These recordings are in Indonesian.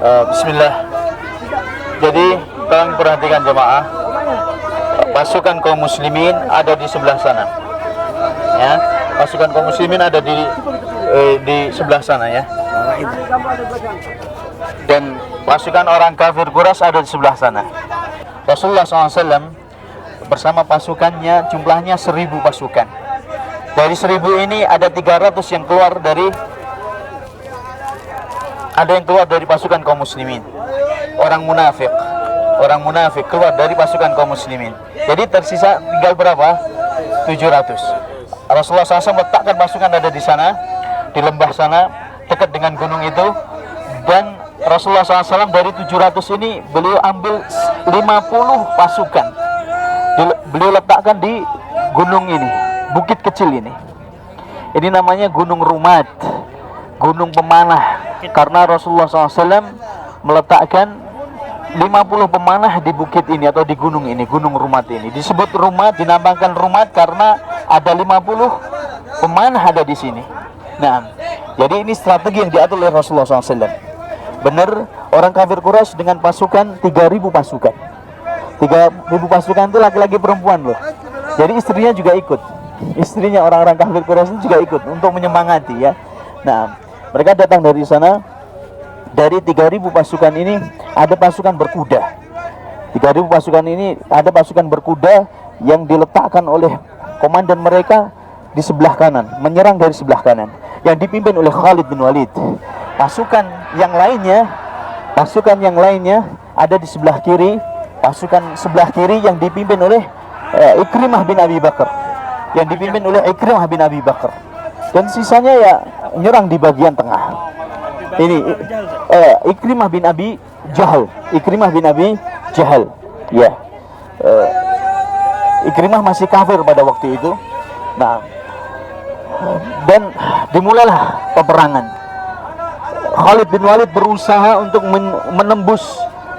Bismillah. Jadi tolong perhatikan jemaah. Pasukan kaum muslimin ada di sebelah sana. Ya, pasukan kaum muslimin ada di sebelah sana ya. Dan pasukan orang kafir Quraisy ada di sebelah sana. Rasulullah SAW bersama pasukannya jumlahnya 1000 pasukan. Dari 1000 ini ada 300 yang keluar dari pasukan kaum muslimin. Orang munafik keluar dari pasukan kaum muslimin. Jadi tersisa tinggal berapa? 700. Rasulullah SAW letakkan pasukan ada di sana, di lembah sana, dekat dengan gunung itu. Dan Rasulullah SAW dari 700 ini beliau ambil 50 pasukan. Beliau letakkan di gunung ini, bukit kecil ini. Ini namanya Gunung Rumat, gunung pemanah. Karena Rasulullah SAW meletakkan 50 pemanah di bukit ini atau di gunung ini, Gunung Rumat ini. Disebut Rumat, dinamakan Rumat karena ada 50 pemanah ada di sini. Nah, jadi ini strategi yang diatur oleh Rasulullah SAW. Benar, orang kafir Quraisy dengan pasukan 3000 pasukan. 3000 pasukan itu laki-laki perempuan loh. Jadi istrinya juga ikut. Istrinya orang-orang kafir Quraisy juga ikut untuk menyemangati ya. Nah, mereka datang dari sana. Dari 3000 pasukan ini ada pasukan berkuda. 3000 pasukan ini ada pasukan berkuda yang diletakkan oleh komandan mereka di sebelah kanan, menyerang dari sebelah kanan, yang dipimpin oleh Khalid bin Walid. Pasukan yang lainnya ada di sebelah kiri. Pasukan sebelah kiri yang dipimpin oleh Ikrimah bin Abi Bakar, dan sisanya ya menyerang di bagian tengah. Ini Ikrimah bin Abi Jahal ya. Ikrimah masih kafir pada waktu itu. Nah, dan dimulailah peperangan. Khalid bin Walid berusaha untuk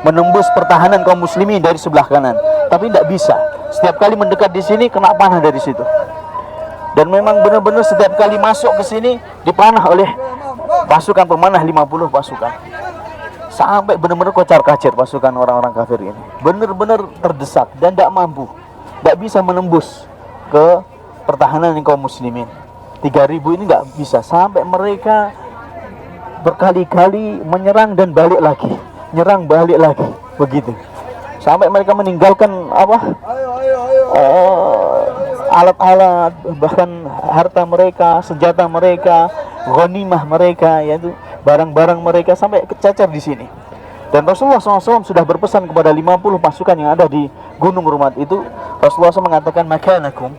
menembus pertahanan kaum muslimin dari sebelah kanan, tapi tidak bisa. Setiap kali mendekat di sini kena panah dari situ. Dan memang benar-benar setiap kali masuk ke sini dipanah oleh pasukan pemanah 50 pasukan. Sampai benar-benar kocar-kacir pasukan orang-orang kafir ini. Benar-benar terdesak dan tidak mampu. Tidak bisa menembus ke pertahanan kaum muslimin. 3000 ini tidak bisa. Sampai mereka berkali-kali menyerang dan balik lagi. Begitu. Sampai mereka meninggalkan alat-alat, bahkan harta mereka, senjata mereka, ghanimah mereka, yaitu barang-barang mereka sampai kecacar di sini. Dan Rasulullah SAW sudah berpesan kepada 50 pasukan yang ada di Gunung Rumat itu. Rasulullah SAW mengatakan, makanakum,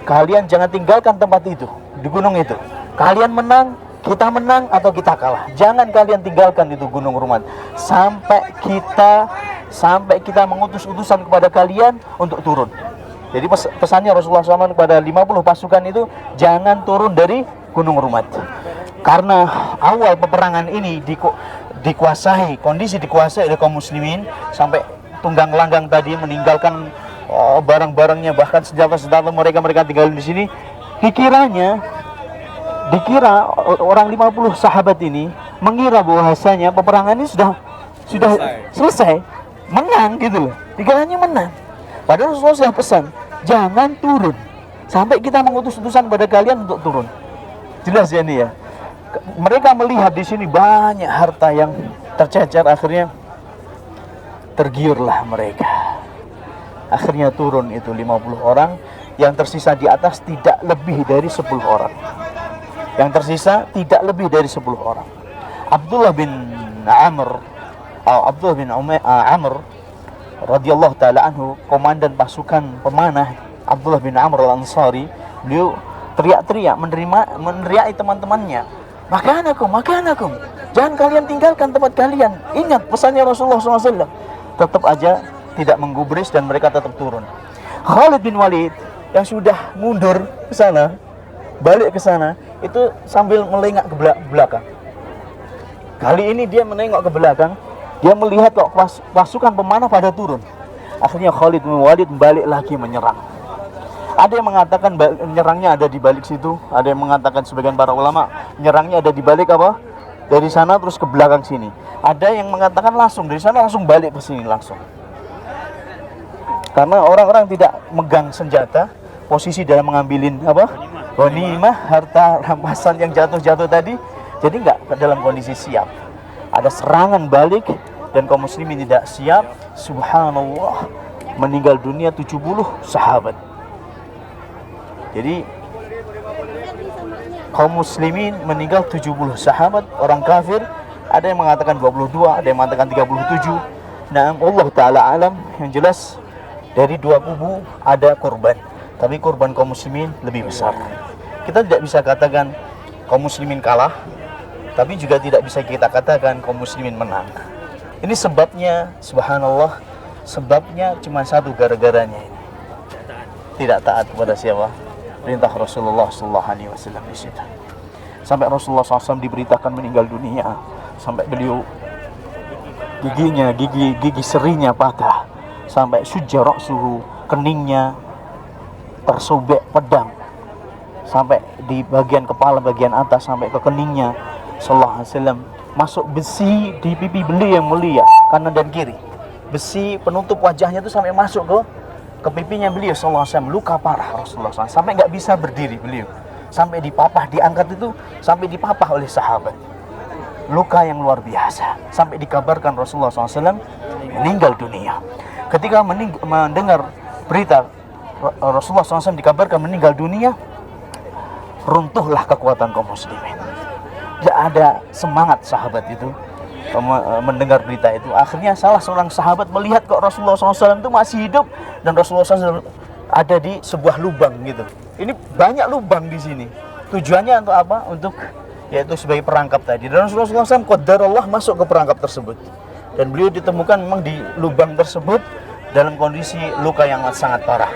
kalian jangan tinggalkan tempat itu, di gunung itu. Kalian menang, kita menang, atau kita kalah. Jangan kalian tinggalkan itu Gunung Rumat sampai kita mengutus utusan kepada kalian untuk turun. Jadi pesannya Rasulullah SAW kepada 50 pasukan itu, jangan turun dari Gunung Rumat. Karena awal peperangan ini dikuasai oleh kaum muslimin, sampai tunggang langgang tadi meninggalkan barang-barangnya, bahkan senjata-senjata mereka tinggal di sini. Dikira orang 50 sahabat ini mengira bahwasanya peperangan ini sudah selesai, menang gitu loh. Dikiranya menang. Padahal Rasulullah sudah pesan, jangan turun sampai kita mengutus utusan pada kalian untuk turun. Jelas ya ini ya. Mereka melihat di sini banyak harta yang tercecer, akhirnya tergiurlah mereka. Akhirnya turun itu 50 orang, yang tersisa di atas tidak lebih dari 10 orang. Abdullah bin Amr radhiyallahu taala anhu, komandan pasukan pemanah Abdullah bin Amr al-Ansari, beliau teriak-teriak meneriaki teman-temannya, makanakum, jangan kalian tinggalkan tempat kalian. Ingat pesannya Rasulullah SAW. Tetap aja tidak menggubris dan mereka tetap turun. Khalid bin Walid yang sudah mundur ke sana, balik ke sana, itu sambil melengak ke belakang. Kali ini dia menengok ke belakang, dia melihat kok pasukan pemanah pada turun. Akhirnya Khalid bin Walid balik lagi menyerang. Ada yang mengatakan menyerangnya ada di balik situ, ada yang mengatakan, sebagian para ulama, menyerangnya ada di balik dari sana terus ke belakang sini. Ada yang mengatakan langsung dari sana langsung balik ke sini langsung. Karena orang-orang tidak megang senjata, posisi dalam mengambilin ghanimah, harta rampasan yang jatuh-jatuh tadi, jadi nggak dalam kondisi siap. Ada serangan balik dan kaum muslimin tidak siap. Subhanallah, meninggal dunia 70 sahabat. Jadi kaum muslimin meninggal 70 sahabat, orang kafir ada yang mengatakan 22, ada yang mengatakan 37. Nah, Allah Ta'ala alam, yang jelas dari dua kubu ada korban, tapi korban kaum muslimin lebih besar. Kita tidak bisa katakan kaum muslimin kalah, tapi juga tidak bisa kita katakan kaum muslimin menang. Ini sebabnya, subhanallah, sebabnya cuma satu, gara-garanya ini tidak taat kepada siapa? Perintah Rasulullah SAW di situ. Sampai Rasulullah SAW diberitakan meninggal dunia, sampai beliau gigi serinya patah, sampai sujarok suhu, keningnya tersobek pedang, sampai di bagian kepala bagian atas sampai ke keningnya. Sallallahu alaihi wasallam, masuk besi di pipi beliau yang mulia kanan dan kiri. Besi penutup wajahnya itu sampai masuk ke pipinya beliau sallallahu alaihi wasallam. Luka parah Rasulullah SAW, sampai nggak bisa berdiri beliau, sampai dipapah, diangkat itu sampai dipapah oleh sahabat. Luka yang luar biasa, sampai dikabarkan Rasulullah SAW meninggal dunia. Ketika mendengar berita Rasulullah SAW dikabarkan meninggal dunia, runtuhlah kekuatan kaum muslimin. Tidak ada semangat sahabat itu mendengar berita itu. Akhirnya salah seorang sahabat melihat kok Rasulullah SAW itu masih hidup dan Rasulullah SAW ada di sebuah lubang gitu. Ini banyak lubang di sini. Tujuannya untuk apa? Untuk yaitu sebagai perangkap tadi. Dan Rasulullah SAW qadarullah masuk ke perangkap tersebut. Dan beliau ditemukan memang di lubang tersebut dalam kondisi luka yang sangat parah.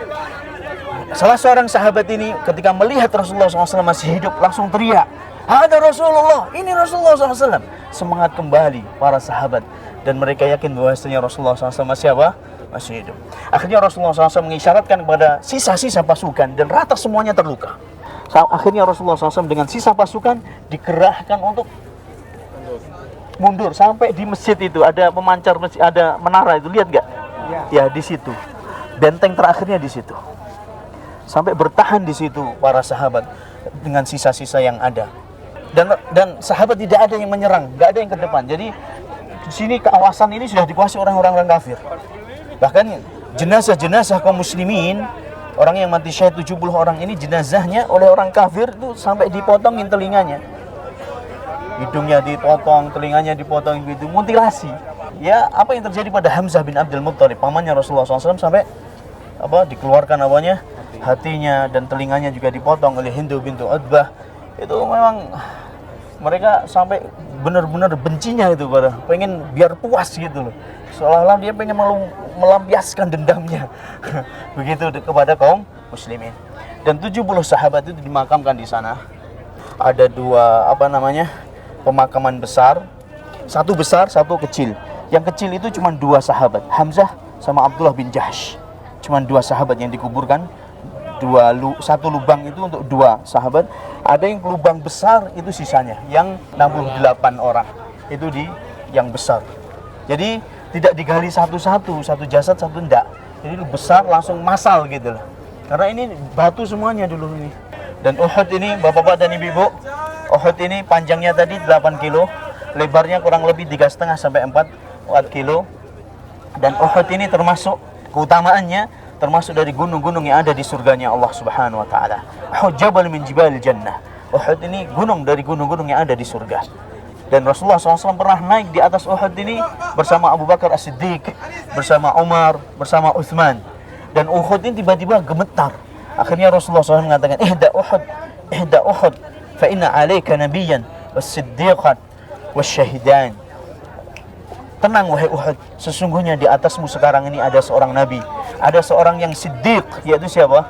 Salah seorang sahabat ini ketika melihat Rasulullah SAW masih hidup langsung teriak, "Ada Rasulullah, ini Rasulullah SAW." Semangat kembali para sahabat dan mereka yakin bahwasanya Rasulullah SAW masih apa? Masih hidup. Akhirnya Rasulullah SAW mengisyaratkan kepada sisa-sisa pasukan dan rata semuanya terluka. Akhirnya Rasulullah SAW dengan sisa pasukan dikerahkan untuk mundur sampai di masjid itu ada pemancar masjid, ada menara itu, lihat nggak? Ya di situ. Benteng terakhirnya di situ. Sampai bertahan di situ para sahabat dengan sisa-sisa yang ada. Dan sahabat tidak ada yang menyerang, nggak ada yang ke depan. Jadi di sini kawasan ini sudah dikuasai orang-orang kafir. Bahkan jenazah-jenazah kaum muslimin, orang yang mati syahid 70 orang ini jenazahnya oleh orang kafir itu sampai dipotongin telinganya. Hidungnya dipotong, telinganya dipotong gitu, mutilasi. Ya, apa yang terjadi pada Hamzah bin Abdul Muttalib, pamannya Rasulullah SAW, sampai dikeluarkan hatinya dan telinganya juga dipotong oleh Hindu bintu Utbah. Itu memang mereka sampai benar-benar bencinya itu, pengen biar puas gitu loh, seolah-olah dia pengen melampiaskan dendamnya begitu kepada kaum muslimin. Dan 70 sahabat itu dimakamkan di sana. Ada dua pemakaman besar, satu besar, satu kecil. Yang kecil itu cuma 2 sahabat, Hamzah sama Abdullah bin Jahsh. Cuma 2 sahabat yang dikuburkan. Satu lubang itu untuk 2 sahabat. Ada yang lubang besar itu sisanya, yang 68 orang itu di yang besar. Jadi tidak digali satu-satu, satu jasad satu enggak. Jadi besar langsung massal gitu loh. Karena ini batu semuanya dulu ini. Dan Uhud ini bapak-bapak dan ibu-ibu, Uhud ini panjangnya tadi 8 kilo, lebarnya kurang lebih 3,5 sampai 4 kilo. Dan Uhud ini termasuk keutamaannya, termasuk dari gunung-gunung yang ada di surganya Allah Subhanahu wa taala. Uhud jabal min jibalil jannah. Uhud ini gunung dari gunung-gunung yang ada di surga. Dan Rasulullah SAW pernah naik di atas Uhud ini bersama Abu Bakar As-Siddiq, bersama Umar, bersama Uthman. Dan Uhud ini tiba-tiba gemetar. Akhirnya Rasulullah SAW mengatakan, ihda Uhud, fa inna alaika nabiyyan was-siddiqan was-syahidan. Tenang wahai Uhud, sesungguhnya di atasmu sekarang ini ada seorang nabi, ada seorang yang siddiq, yaitu siapa?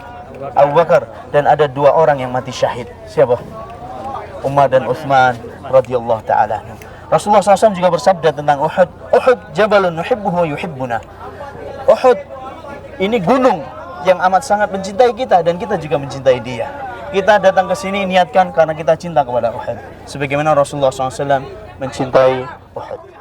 Abu Bakar. Dan ada 2 orang yang mati syahid. Siapa? Umar dan Uthman radhiyallahu ta'ala. Rasulullah SAW juga bersabda tentang Uhud, Uhud jabalun nuhibbuhu wa yuhibbuna. Uhud ini gunung yang amat sangat mencintai kita dan kita juga mencintai dia. kita datang ke sini niatkan karena kita cinta kepada Uhud. Sebagaimana Rasulullah SAW mencintai Uhud.